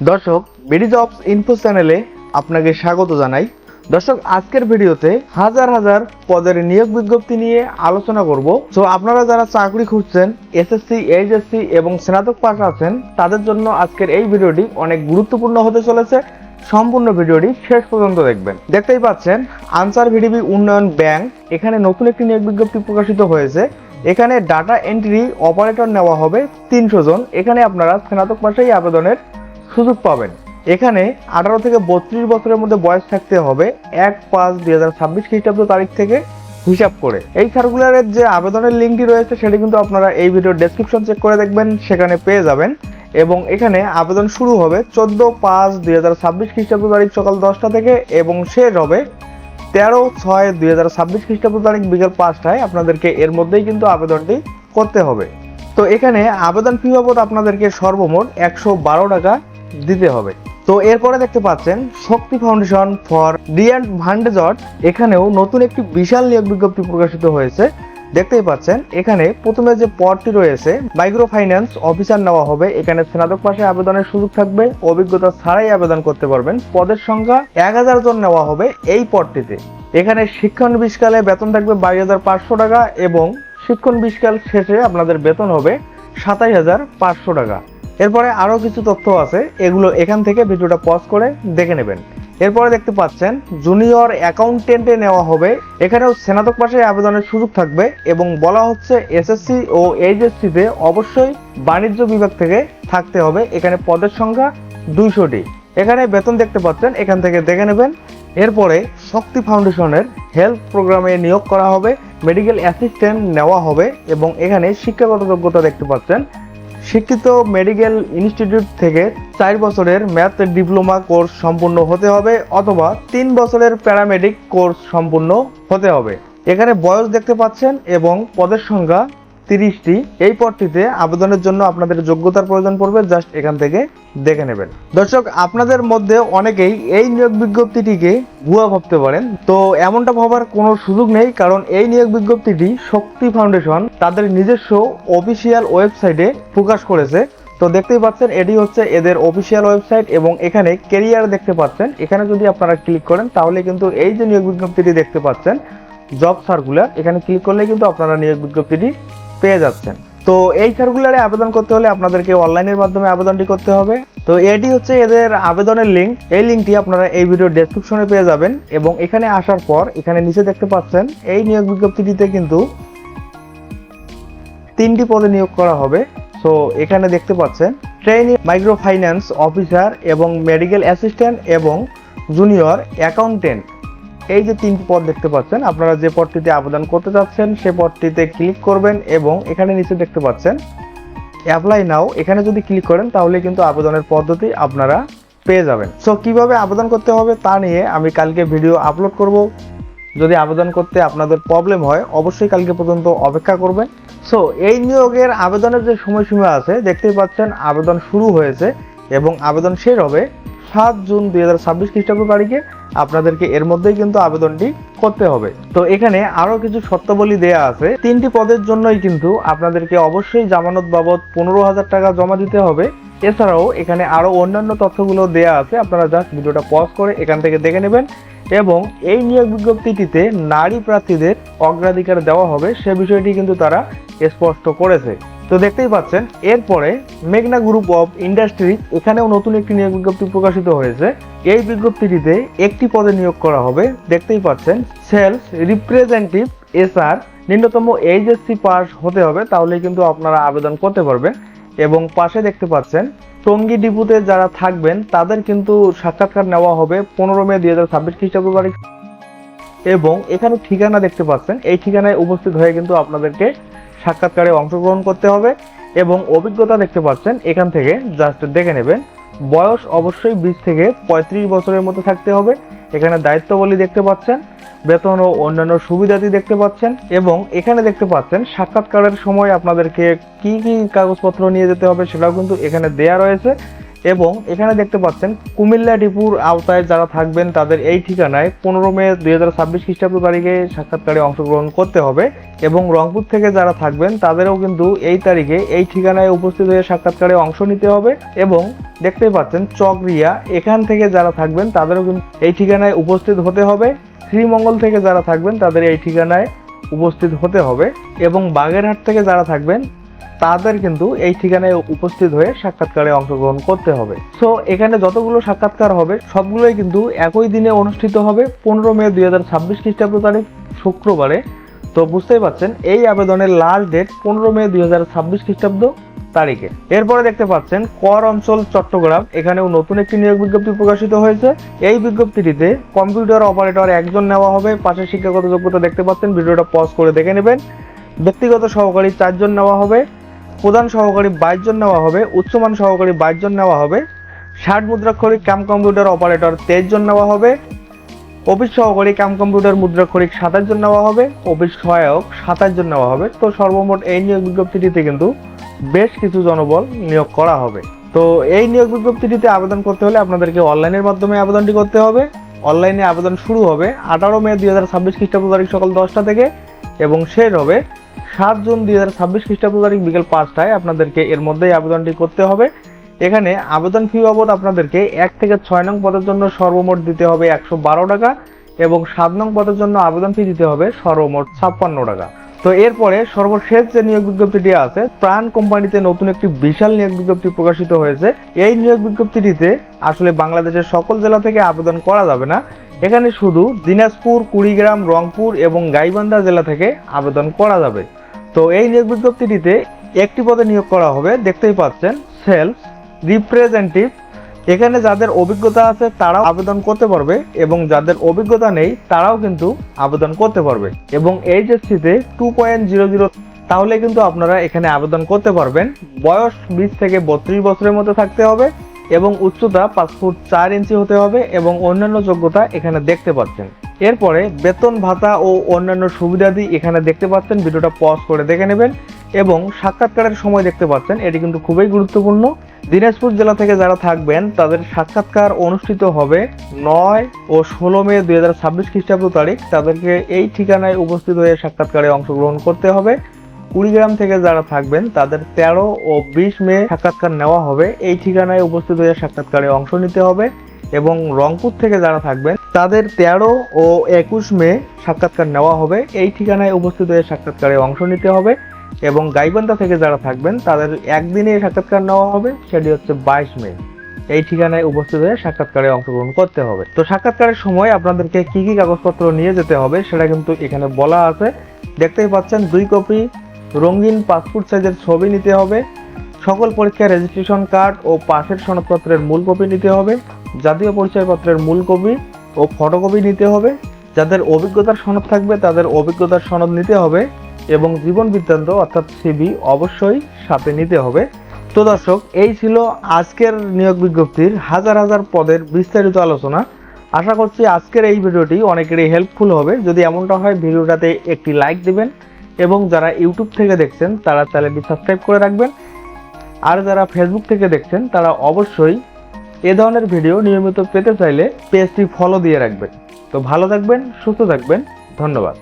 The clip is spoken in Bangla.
দর্শক, বিডি জবস ইনফো চ্যানেলে আপনাকে স্বাগত জানাই। দর্শক, আজকের ভিডিওতে হাজার হাজার পদের নিয়োগ বিজ্ঞপ্তি নিয়ে আলোচনা করব। তো আপনারা যারা চাকরি খুঁজছেন, এসএসসি, এইচএসসি এবং স্নাতক পাস আছেন, তাদের জন্য আজকের এই ভিডিওটি অনেক গুরুত্বপূর্ণ হতে চলেছে। সম্পূর্ণ ভিডিওটি শেষ পর্যন্ত দেখবেন। দেখতেই পাচ্ছেন, আনসার ভিডিপি উন্নয়ন ব্যাংক এখানে নতুন একটি নিয়োগ বিজ্ঞপ্তি প্রকাশিত হয়েছে। এখানে ডাটা এন্ট্রি অপারেটর নেওয়া হবে 300 জন। এখানে আপনারা স্নাতক পাশেই আবেদনের সুযোগ পাবেন। এখানে 18 থেকে 32 বছরের মধ্যে বয়স থাকতে হবে 1/5/2026 খ্রিস্টাব্দ তারিখ থেকে হিসাব করে। এই সার্কুলারের যে আবেদনের লিঙ্কটি রয়েছে সেটি কিন্তু আপনারা এই ভিডিওর ডেসক্রিপশন চেক করে দেখবেন, সেখানে পেয়ে যাবেন। এবং এখানে আবেদন শুরু হবে 14/5/2026 খ্রিস্টাব্দ তারিখ সকাল 10টা থেকে এবং শেষ হবে 13/6/2026 খ্রিস্টাব্দ তারিখ বিকেল 5টায়। আপনাদেরকে এর মধ্যেই কিন্তু আবেদনটি করতে হবে। তো এখানে আবেদন ফি বাবদ আপনাদেরকে সর্বমোট 112 টাকা দিতে হবে। তো এরপরে দেখতে পাচ্ছেন শক্তি ফাউন্ডেশন ফর ডিএডভান্টেজড, এখানেও নতুন একটি বিশাল নিয়োগ বিজ্ঞপ্তি প্রকাশিত হয়েছে। দেখতেই পাচ্ছেন, এখানে প্রথমে যে পদটি রয়েছে মাইক্রো ফাইন্যান্স অফিসার নেওয়া হবে। এখানে স্নাতক পাশে আবেদনের সুযোগ থাকবে, অভিজ্ঞতা ছাড়াই আবেদন করতে পারবেন। পদের সংখ্যা 1000 জন নেওয়া হবে এই পদটিতে। এখানে শিক্ষানবিশকালে বেতন থাকবে 22,500 টাকা এবং শিক্ষানবিশকাল শেষে আপনাদের বেতন হবে 27,500 টাকা। এরপরে আরো কিছু তথ্য আছে, এগুলো এখান থেকে ভিডিওটা পজ করে দেখে নেবেন। এরপরে দেখতে পাচ্ছেন জুনিয়র অ্যাকাউন্টেন্টে নেওয়া হবে। এখানেও স্নাতক পাশে আবেদনের সুযোগ থাকবে এবং বলা হচ্ছে এসএসসি ও এইচএসসি তে অবশ্যই বাণিজ্য বিভাগ থেকে থাকতে হবে। এখানে পদের সংখ্যা 200টি। এখানে বেতন দেখতে পাচ্ছেন, এখান থেকে দেখে নেবেন। এরপরে শক্তি ফাউন্ডেশনের হেলথ প্রোগ্রামে নিয়োগ করা হবে, মেডিকেল অ্যাসিস্ট্যান্ট নেওয়া হবে এবং এখানে শিক্ষাগত যোগ্যতা দেখতে পাচ্ছেন শিক্ষিত মেডিকেল ইনস্টিটিউট থেকে 4 বছরের ম্যাথ ডিপ্লোমা কোর্স সম্পূর্ণ হতে হবে অথবা 3 বছরের প্যারামেডিক কোর্স সম্পূর্ণ হতে হবে। এখানে বয়স দেখতে পাচ্ছেন এবং পদের সংখ্যা 30টি। এই পদটিতে আবেদনের জন্য আপনাদের যোগ্যতার প্রয়োজন পড়বে, জাস্ট এখান থেকে দেখে নেবেন। দর্শক, আপনাদের মধ্যে অনেকেই এই নিয়োগ বিজ্ঞপ্তিটিকে ভুয়া ভাবতে পারেন। তো এমনটা ভাবার কোনো সুযোগ নেই, কারণ এই নিয়োগ বিজ্ঞপ্তিটি শক্তি ফাউন্ডেশন তাদের নিজস্ব অফিসিয়াল ওয়েবসাইটে প্রকাশ করেছে। তো দেখতেই পাচ্ছেন, এটি হচ্ছে এদের অফিসিয়াল ওয়েবসাইট এবং এখানে কেরিয়ার দেখতে পাচ্ছেন। এখানে যদি আপনারা ক্লিক করেন তাহলে কিন্তু এই যে নিয়োগ বিজ্ঞপ্তিটি দেখতে পাচ্ছেন জব সার্কুলার, এখানে ক্লিক করলে কিন্তু আপনারা নিয়োগ বিজ্ঞপ্তিটি পেয়ে যাচ্ছেন। তো এই সার্কুলারে আবেদন করতে হলে আপনাদেরকে অনলাইনের মাধ্যমে আবেদনটি করতে হবে। তো এটি হচ্ছে এদের আবেদনের লিঙ্ক। এই লিঙ্কটি আপনারা এই ভিডিওর ডেসক্রিপশনে পেয়ে যাবেন এবং এখানে আসার পর এখানে নিচে দেখতে পাচ্ছেন এই নিয়োগ বিজ্ঞপ্তিটিতে কিন্তু 3টি পদে নিয়োগ করা হবে। সো এখানে দেখতে পাচ্ছেন ট্রেনি মাইক্রো ফাইন্যান্স অফিসার এবং মেডিকেল অ্যাসিস্ট্যান্ট এবং জুনিয়র অ্যাকাউন্টেন্ট, এই যে 3টি পদ দেখতে পাচ্ছেন। আপনারা যে পদটিতে আবেদন করতে যাচ্ছেন সে পদটিতে ক্লিক করবেন এবং এখানে নিচে দেখতে পাচ্ছেন অ্যাপ্লাই নাও, এখানে যদি ক্লিক করেন তাহলে কিন্তু আবেদনের পদ্ধতি আপনারা পেয়ে যাবেন। সো কিভাবে আবেদন করতে হবে তা নিয়ে আমি কালকে ভিডিও আপলোড করব। যদি আবেদন করতে আপনাদের প্রবলেম হয় অবশ্যই কালকে পর্যন্ত অপেক্ষা করবেন। সো এই নিয়োগের আবেদনের যে সময়সীমা আছে দেখতেই পাচ্ছেন, আবেদন শুরু হয়েছে এবং আবেদন শেষ হবে 7 জুন 2026 খ্রিস্টাব্দ তারিখে। আপনাদেরকে এর মধ্যেই কিন্তু আবেদনটি করতে হবে। তো এখানে আরো কিছু শর্তাবলী দেয়া আছে। 3টি পদের জন্যই কিন্তু আপনাদেরকে অবশ্যই জামানত বাবদ 15,000 টাকা জমা দিতে হবে। এছাড়াও এখানে আরো অন্যান্য তথ্যগুলো দেয়া আছে, আপনারা জাস্ট ভিডিওটা পজ করে এখান থেকে দেখে নেবেন। এবং এই নিয়োগ বিজ্ঞপ্তিটিতে নারী প্রার্থীদের অগ্রাধিকার দেওয়া হবে, সে বিষয়টি কিন্তু তারা স্পষ্ট করেছে। তো দেখতেই পাচ্ছেন, এরপরে মেঘনা গ্রুপ অফ ইন্ডাস্ট্রি, এখানেও নতুন একটি নিয়োগ বিজ্ঞপ্তি প্রকাশিত হয়েছে। এই বিজ্ঞপ্তিটিতে একটি পদে নিয়োগ করা হবে। দেখতেই পাচ্ছেন সেলস রিপ্রেজেন্টেটিভ এসআর, ন্যূনতম এইচএসসি পাস হতে হবে, তাহলে কিন্তু আপনারা আবেদন করতে পারবেন। এবং পাশে দেখতে পাচ্ছেন টঙ্গী ডিপুতে যারা থাকবেন তাদের কিন্তু সাক্ষাৎকার নেওয়া হবে 15 মে 2026 খ্রিস্টাব্দ তারিখ। এবং এখানে ঠিকানা দেখতে পাচ্ছেন, এই ঠিকানায় উপস্থিত হয়ে কিন্তু আপনাদেরকে সাক্ষাৎকারে অংশগ্রহণ করতে হবে। এবং অভিজ্ঞতা দেখতে পাচ্ছেন, এখান থেকে জাস্ট দেখে নেবেন। বয়স অবশ্যই 20 থেকে 35 বছরের মতো থাকতে হবে। এখানে দায়িত্ববলী দেখতে পাচ্ছেন, বেতন ও অন্যান্য সুবিধাদি দেখতে পাচ্ছেন। এবং এখানে দেখতে পাচ্ছেন সাক্ষাৎকারের সময় আপনাদেরকে কি কি কাগজপত্র নিয়ে যেতে হবে সেটাও কিন্তু এখানে দেয়া রয়েছে। এবং এখানে দেখতে পাচ্ছেন কুমিল্লা ডিপুর আওতায় যারা থাকবেন তাদের এই ঠিকানায় 15 মে 2026 খ্রিস্টাব্দ তারিখে সাক্ষাৎকারে অংশগ্রহণ করতে হবে এবং রংপুর থেকে যারা থাকবেন তাদেরও কিন্তু এই তারিখে এই ঠিকানায় উপস্থিত হয়ে সাক্ষাৎকারে অংশ নিতে হবে এবং দেখতেই পাচ্ছেন চকরিয়া এখান থেকে যারা থাকবেন তাদেরও কিন্তু এই ঠিকানায় উপস্থিত হতে হবে। শ্রীমঙ্গল থেকে যারা থাকবেন তাদের এই ঠিকানায় উপস্থিত হতে হবে এবং বাগেরহাট থেকে যারা থাকবেন তাদের কিন্তু এই ঠিকানায় উপস্থিত হয়ে সাক্ষাৎকারে অংশগ্রহণ করতে হবে। সো এখানে যতগুলো সাক্ষাৎকার হবে সবগুলোই কিন্তু একই দিনে অনুষ্ঠিত হবে 15 মে 2026 খ্রিস্টাব্দ তারিখ শুক্রবারে। তো বুঝতেই পাচ্ছেন এই আবেদনের লাস্ট ডেট 15 মে 2026 খ্রিস্টাব্দ তারিখে। এরপরে দেখতে পাচ্ছেন কর অঞ্চল চট্টগ্রাম, এখানেও নতুন একটি নিয়োগ বিজ্ঞপ্তি প্রকাশিত হয়েছে। এই বিজ্ঞপ্তিটিতে কম্পিউটার অপারেটর একজন নেওয়া হবে। পাশে শিক্ষাগত যোগ্যতা দেখতে পাচ্ছেন, ভিডিওটা পজ করে দেখে নেবেন। ব্যক্তিগত সহকারী 4 জন নেওয়া হবে, প্রধান সহকারী 22 জন নেওয়া হবে, উচ্চমান সহকারী 22 জন নেওয়া হবে, 60 মুদ্রাক্ষরিক কাম কম্পিউটার অপারেটর 23 জন নেওয়া হবে, অফিস সহকারী কাম কম্পিউটার মুদ্রাক্ষরিক 27 জন নেওয়া হবে, অফিস সহায়ক 27 জন নেওয়া হবে। তো সর্বমোট এই নিয়োগ বিজ্ঞপ্তিটিতে কিন্তু বেশ কিছু জনবল নিয়োগ করা হবে। তো এই নিয়োগ বিজ্ঞপ্তিটিতে আবেদন করতে হলে আপনাদেরকে অনলাইনের মাধ্যমে আবেদনটি করতে হবে। অনলাইনে আবেদন শুরু হবে 18 মে 2026 খ্রিস্টাব্দ তারিখ সকাল 10টা থেকে এবং শেষ হবে 7 জুন 2026 খ্রিস্টাব্দ তারিখ বিকেল 5টায়। আপনাদেরকে এর মধ্যেই আবেদনটি করতে হবে। এখানে আবেদন ফি বাবদ আপনাদেরকে 1 থেকে 6 নং পদের জন্য সর্বমোট দিতে হবে 112 টাকা এবং 7 নং পদের জন্য আবেদন ফি দিতে হবে সর্বমোট 56 টাকা। তো এরপরে সর্বশেষ যে নিয়োগ বিজ্ঞপ্তিটি আছে, প্রাণ কোম্পানিতে নতুন একটি বিশাল নিয়োগ বিজ্ঞপ্তি প্রকাশিত হয়েছে। এই নিয়োগ বিজ্ঞপ্তিটিতে আসলে বাংলাদেশের সকল জেলা থেকে আবেদন করা যাবে না, এখানে শুধু দিনাজপুর, কুড়িগ্রাম, রংপুর এবং গাইবান্ধা জেলা থেকে আবেদন করা যাবে। তো এই নিয়োগ বিজ্ঞপ্তিটিতে একটি পদে নিয়োগ করা হবে, দেখতেই পাচ্ছেন সেলস রিপ্রেজেন্টেটিভ। এখানে যাদের অভিজ্ঞতা আছে তারাও আবেদন করতে পারবে এবং যাদের অভিজ্ঞতা নেই তারাও কিন্তু আবেদন করতে পারবে এবং এইচএসসিতে 2.00 তাহলে কিন্তু আপনারা এখানে আবেদন করতে পারবেন। বয়স 20 থেকে 32 বছরের মধ্যে থাকতে হবে এবং উচ্চতা 5 ফুট 4 ইঞ্চি হতে হবে এবং অন্যান্য যোগ্যতা এখানে দেখতে পাচ্ছেন। এরপরে বেতন ভাতা ও অন্যান্য সুবিধাদি এখানে দেখতে পাচ্ছেন, ভিডিওটা পজ করে দেখে নেবেন এবং সাক্ষাৎকারের সময় দেখতে পাচ্ছেন, এটি কিন্তু খুবই গুরুত্বপূর্ণ। দিনাজপুর জেলা থেকে যারা থাকবেন তাদের সাক্ষাৎকার অনুষ্ঠিত হবে 9 ও 16 মে 2026 খ্রিস্টাব্দ তারিখ। তাদেরকে এই ঠিকানায় উপস্থিত হয়ে সাক্ষাৎকারে অংশগ্রহণ করতে হবে। কুড়িগ্রাম থেকে যারা থাকবেন তাদের 13 ও 20 মে সাক্ষাৎকার নেওয়া হবে, এই ঠিকানায় উপস্থিত হয়ে সাক্ষাৎকারে অংশ নিতে হবে এবং রংপুর থেকে যারা থাকবেন তাদের 13 ও 21 মে সাক্ষাৎকার নেওয়া হবে, এই ঠিকানায় উপস্থিত হয়ে সাক্ষাৎকারে অংশ নিতে হবে এবং গাইবান্ধা থেকে যারা থাকবেন তাদের একদিনে সাক্ষাৎকার নেওয়া হবে, সেটি হচ্ছে 22 মে, এই ঠিকানায় উপস্থিত হয়ে সাক্ষাৎকারে অংশগ্রহণ করতে হবে। তো সাক্ষাৎকারের সময় আপনাদেরকে কি কি কাগজপত্র নিয়ে যেতে হবে সেটা কিন্তু এখানে বলা আছে, দেখতেই পাচ্ছেন। 2 কপি রঙিন পাসপোর্ট সাইজের ছবি নিতে হবে, সকল পরীক্ষার রেজিস্ট্রেশন কার্ড ও পাশের সনদপত্রের মূল কপি নিতে হবে, জাতীয় পরিচয়পত্রের মূল কপি ও ফটোকপি নিতে হবে, যাদের অভিজ্ঞতার সনদ থাকবে তাদের অভিজ্ঞতার সনদ নিতে হবে এবং জীবন বৃত্তান্ত অর্থাৎ সিভি অবশ্যই সাথে নিতে হবে। তো দর্শক, এই ছিল আজকের নিয়োগ বিজ্ঞপ্তির হাজার হাজার পদের বিস্তারিত আলোচনা। আশা করছি আজকের এই ভিডিওটি অনেকেরই হেল্পফুল হবে। যদি এমনটা হয় ভিডিওটাতে একটি লাইক দিবেন এবং যারা ইউটিউব থেকে দেখছেন তারা চ্যানেলটি সাবস্ক্রাইব করে রাখবেন, আর যারা ফেসবুক থেকে দেখছেন তারা অবশ্যই এ ধরনের ভিডিও নিয়মিত পেতে চাইলে পেজটি ফলো দিয়ে রাখবেন। তো ভালো থাকবেন, সুস্থ থাকবেন, ধন্যবাদ।